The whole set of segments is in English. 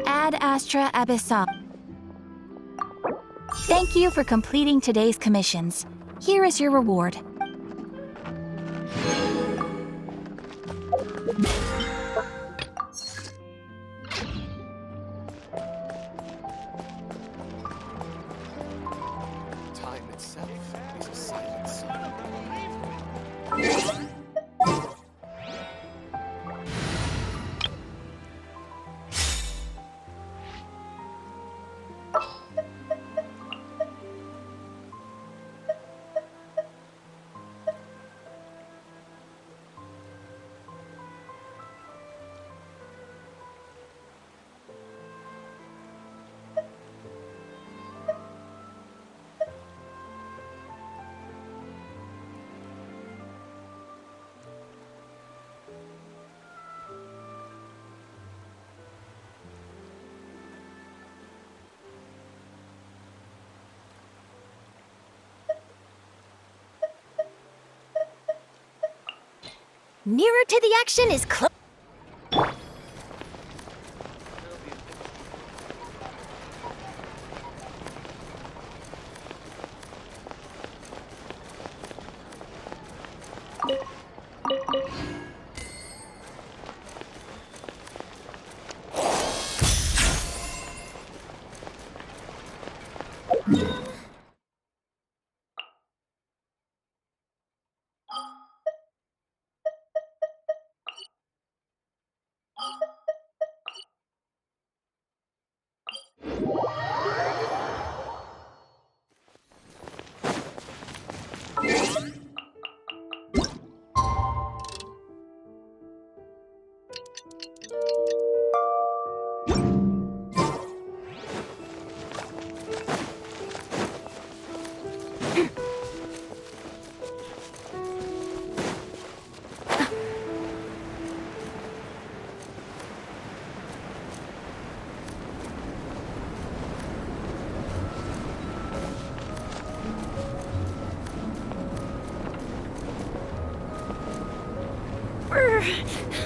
Ad Astra Abyssal. Thank you for completing today's commissions. Here is your reward. Time itself is a silent song. Nearer to the action is close.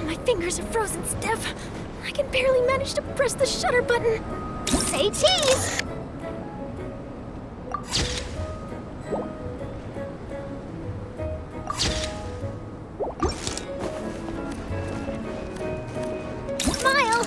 My fingers are frozen stiff. I can barely manage to press the shutter button. Say cheese! Smile!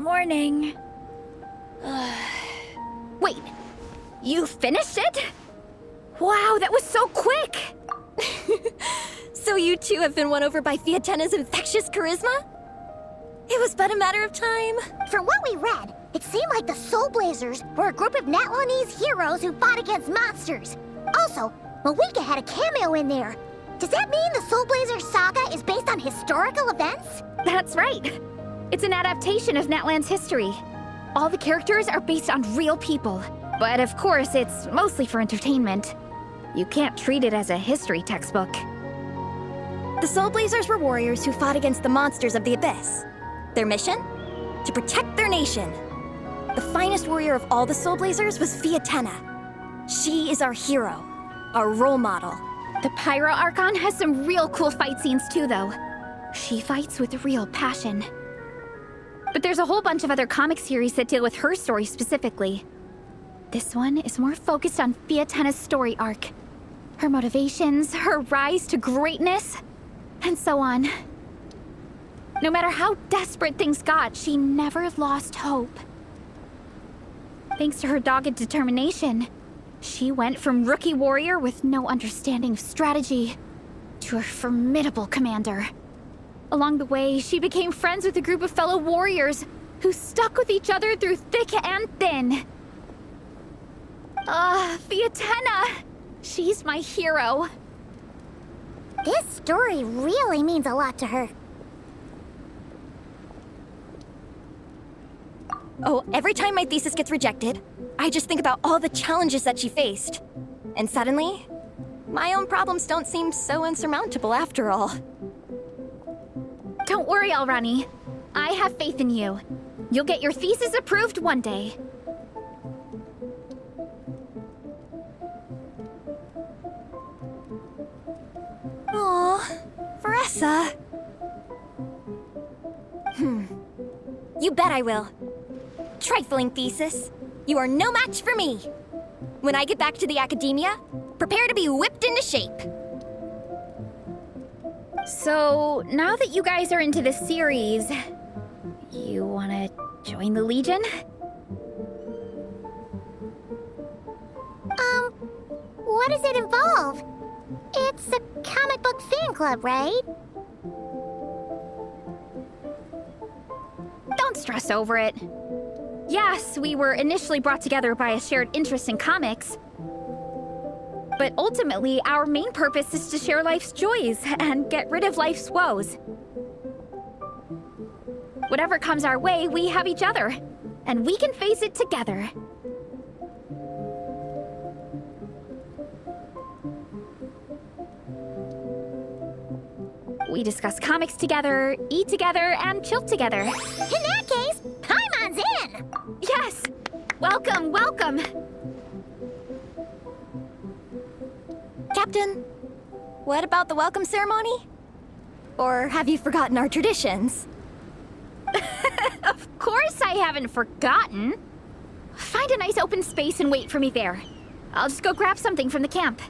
Morning. Wait, you finished it? Wow, that was so quick! So you too have been won over by Fiatenna's infectious charisma? It was but a matter of time. From what we read, it seemed like the Soul Blazers were a group of Natlanese heroes who fought against monsters. Also, Malika had a cameo in there. Does that mean the Soul Blazers saga is based on historical events? That's right. It's an adaptation of Natlan's history. All the characters are based on real people. But of course, it's mostly for entertainment. You can't treat it as a history textbook. The Soul Blazers were warriors who fought against the monsters of the Abyss. Their mission? To protect their nation. The finest warrior of all the Soul Blazers was Fiatenna. She is our hero, our role model. The Pyro Archon has some real cool fight scenes too, though. She fights with real passion. But there's a whole bunch of other comic series that deal with her story specifically. This one is more focused on Fiatenna's story arc. Her motivations, her rise to greatness, and so on. No matter how desperate things got, she never lost hope. Thanks to her dogged determination, she went from rookie warrior with no understanding of strategy to a formidable commander. Along the way, she became friends with a group of fellow warriors who stuck with each other through thick and thin. Fiatenna! She's my hero. This story really means a lot to her. Oh, every time my thesis gets rejected, I just think about all the challenges that she faced. And suddenly, my own problems don't seem so insurmountable after all. Don't worry, Alrani. I have faith in you. You'll get your thesis approved one day. Aw, Veressa. You bet I will. Trifling thesis. You are no match for me. When I get back to the academia, prepare to be whipped into shape. So, now that you guys are into this series, you wanna join the Legion? What does it involve? It's a comic book fan club, right? Don't stress over it. Yes, we were initially brought together by a shared interest in comics. But ultimately, our main purpose is to share life's joys and get rid of life's woes. Whatever comes our way, we have each other, and we can face it together. We discuss comics together, eat together, and chill together. In that case, Paimon's in! Yes! Welcome, welcome! Captain, what about the welcome ceremony? Or have you forgotten our traditions? Of course I haven't forgotten! Find a nice open space and wait for me there. I'll just go grab something from the camp.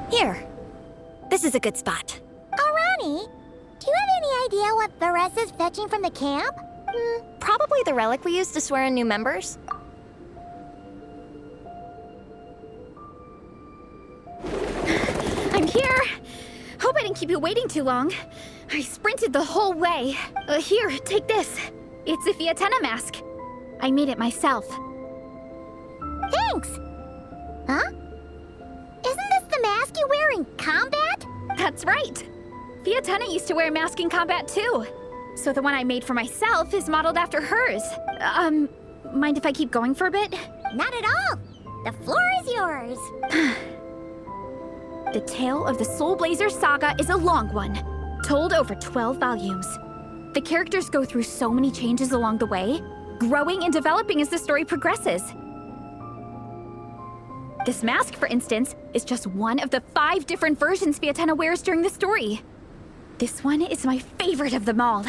Here. This is a good spot. Oh, Ronnie, do you have any idea what Theresa's fetching from the camp? Probably the relic we used to swear in new members. I'm here! Hope I didn't keep you waiting too long. I sprinted the whole way. Here, take this. It's a Fiatenna mask. I made it myself. Thanks! Huh? Isn't this the mask you wear in combat? That's right! Fiatenna used to wear a mask in combat too. So the one I made for myself is modeled after hers. Mind if I keep going for a bit? Not at all! The floor is yours! The tale of the Soul Blazer saga is a long one, told over 12 volumes. The characters go through so many changes along the way, growing and developing as the story progresses. This mask, for instance, is just one of the 5 different versions Fiatenna wears during the story. This one is my favorite of them all.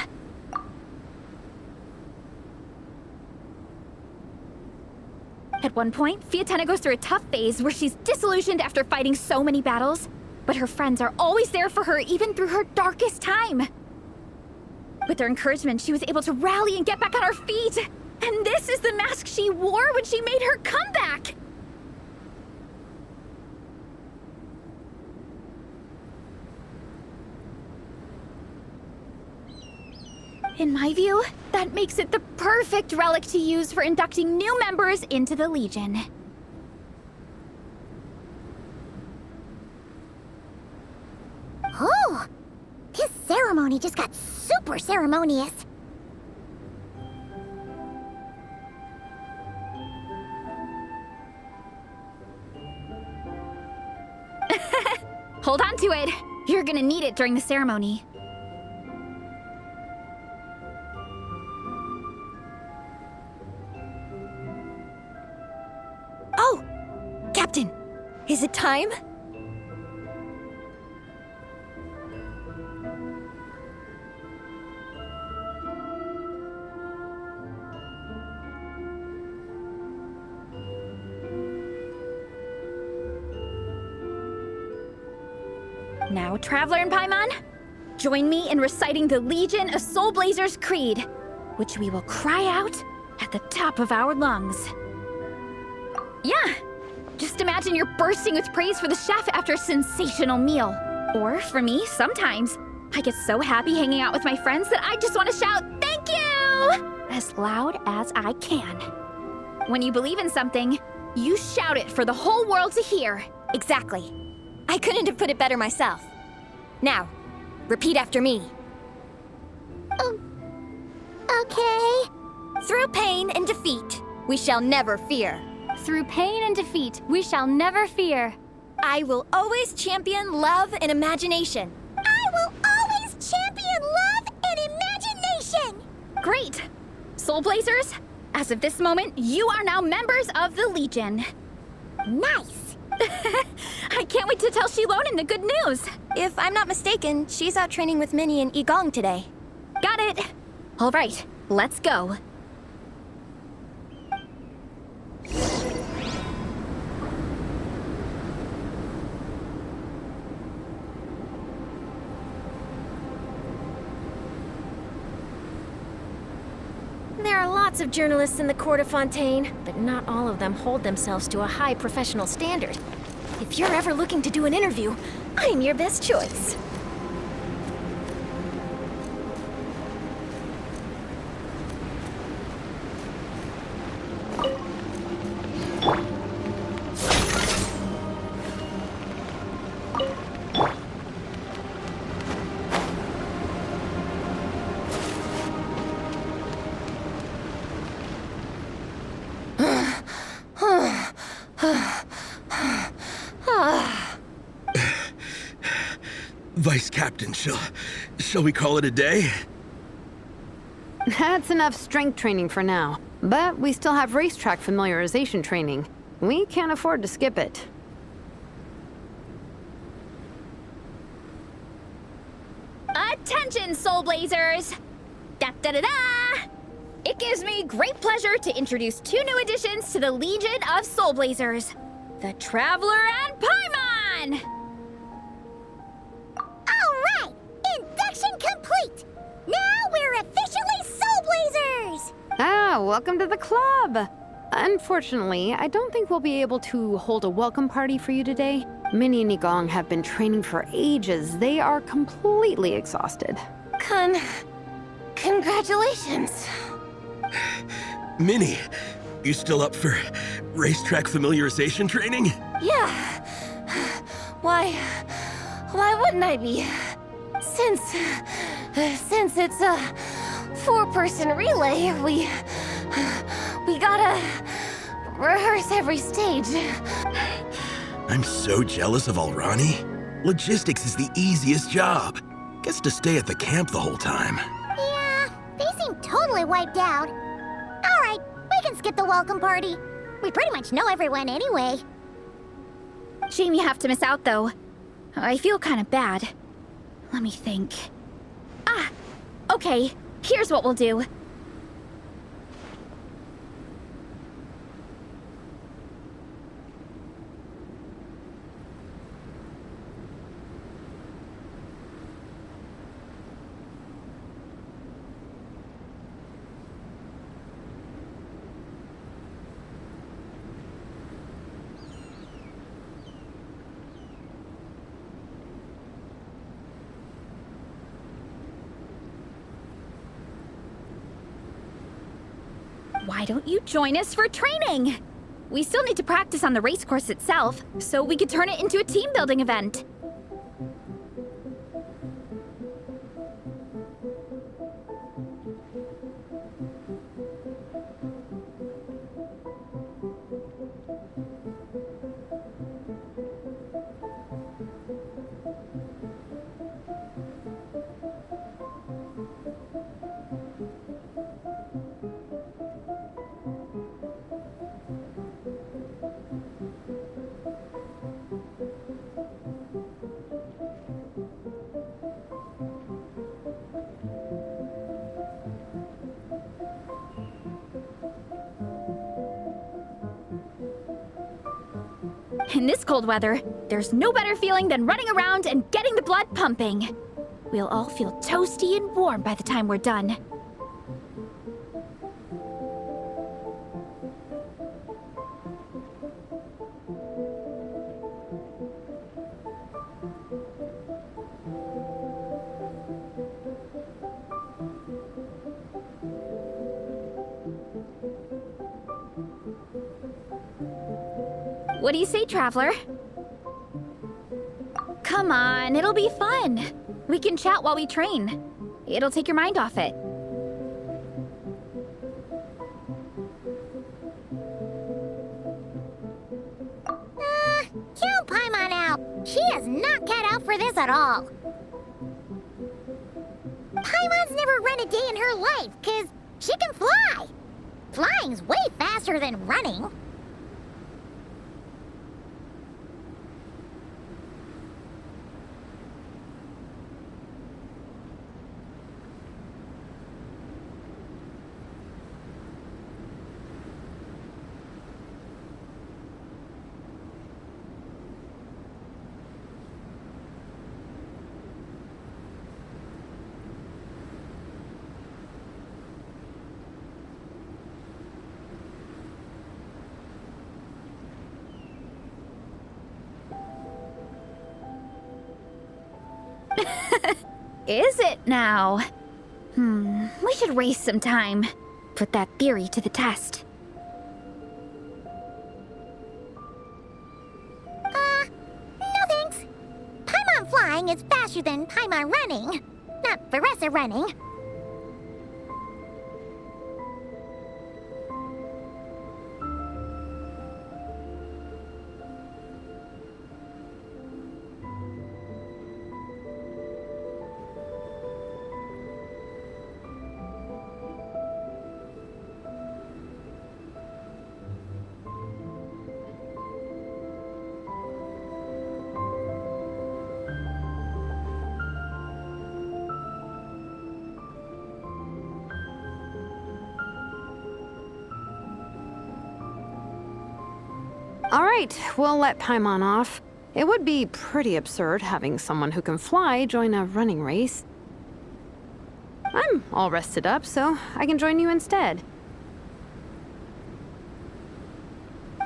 At one point, Fiatenna goes through a tough phase where she's disillusioned after fighting so many battles, but her friends are always there for her even through her darkest time. With their encouragement, she was able to rally and get back on her feet. And this is the mask she wore when she made her comeback! In my view, that makes it the perfect relic to use for inducting new members into the Legion. Oh! This ceremony just got super ceremonious. Hold on to it. You're gonna need it during the ceremony. Oh! Captain, is it time? Now, Traveler and Paimon, join me in reciting the Legion of Soul Blazers Creed, which we will cry out at the top of our lungs. Yeah, just imagine you're bursting with praise for the chef after a sensational meal. Or, for me, sometimes, I get so happy hanging out with my friends that I just want to shout, "Thank you!" as loud as I can. When you believe in something, you shout it for the whole world to hear. Exactly. I couldn't have put it better myself. Now, repeat after me. Okay. Through pain and defeat, we shall never fear. Through pain and defeat, we shall never fear. I will always champion love and imagination. I will always champion love and imagination! Great! Soul Blazers, as of this moment, you are now members of the Legion. Nice! I can't wait to tell Shilonen the good news. If I'm not mistaken, she's out training with Minnie and Igong today. Got it. All right, let's go. There are lots of journalists in the Court of Fontaine, but not all of them hold themselves to a high professional standard. If you're ever looking to do an interview, I'm your best choice. Vice Captain, shall we call it a day? That's enough strength training for now. But we still have racetrack familiarization training. We can't afford to skip it. Attention, Soul Blazers! Da da da da! It gives me great pleasure to introduce 2 new additions to the Legion of Soul Blazers, the Traveler and Paimon! All right, induction complete. Now we're officially Soul Blazers. Ah, welcome to the club! Unfortunately, I don't think we'll be able to hold a welcome party for you today. Minnie and Igong have been training for ages. They are completely exhausted. Congratulations. Minnie, you still up for racetrack familiarization training? Yeah. Why wouldn't I be? Since it's a 4-person relay, we gotta rehearse every stage. I'm so jealous of Alrani. Logistics is the easiest job. Gets to stay at the camp the whole time. Yeah, they seem totally wiped out. All right, we can skip the welcome party. We pretty much know everyone anyway. Shame you have to miss out, though. I feel kind of bad. Let me think. Ah! Okay, here's what we'll do. Why don't you join us for training? We still need to practice on the race course itself, so we could turn it into a team-building event. In this cold weather, there's no better feeling than running around and getting the blood pumping. We'll all feel toasty and warm by the time we're done. What do you say, Traveler? Come on, it'll be fun. We can chat while we train. It'll take your mind off it. Count Paimon out. She is not cut out for this at all. Paimon's never run a day in her life, 'cause she can fly. Flying's way faster than running. Is it now? We should waste some time. Put that theory to the test. No thanks. Paimon flying is faster than Paimon running. Not Veressa running. All right, we'll let Paimon off. It would be pretty absurd having someone who can fly join a running race. I'm all rested up, so I can join you instead.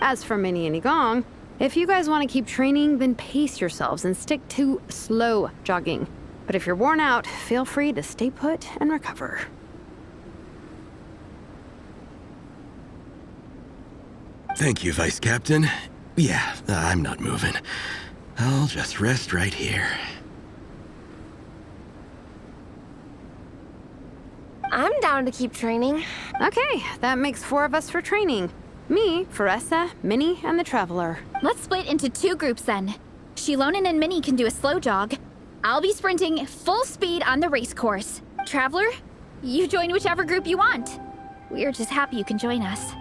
As for Minnie and Igong, if you guys want to keep training, then pace yourselves and stick to slow jogging. But if you're worn out, feel free to stay put and recover. Thank you, Vice Captain. Yeah, I'm not moving. I'll just rest right here. I'm down to keep training. Okay, that makes 4 of us for training. Me, Faressa, Minnie, and the Traveler. Let's split into 2 groups then. Shilonen and Minnie can do a slow jog. I'll be sprinting full speed on the race course. Traveler, you join whichever group you want. We're just happy you can join us.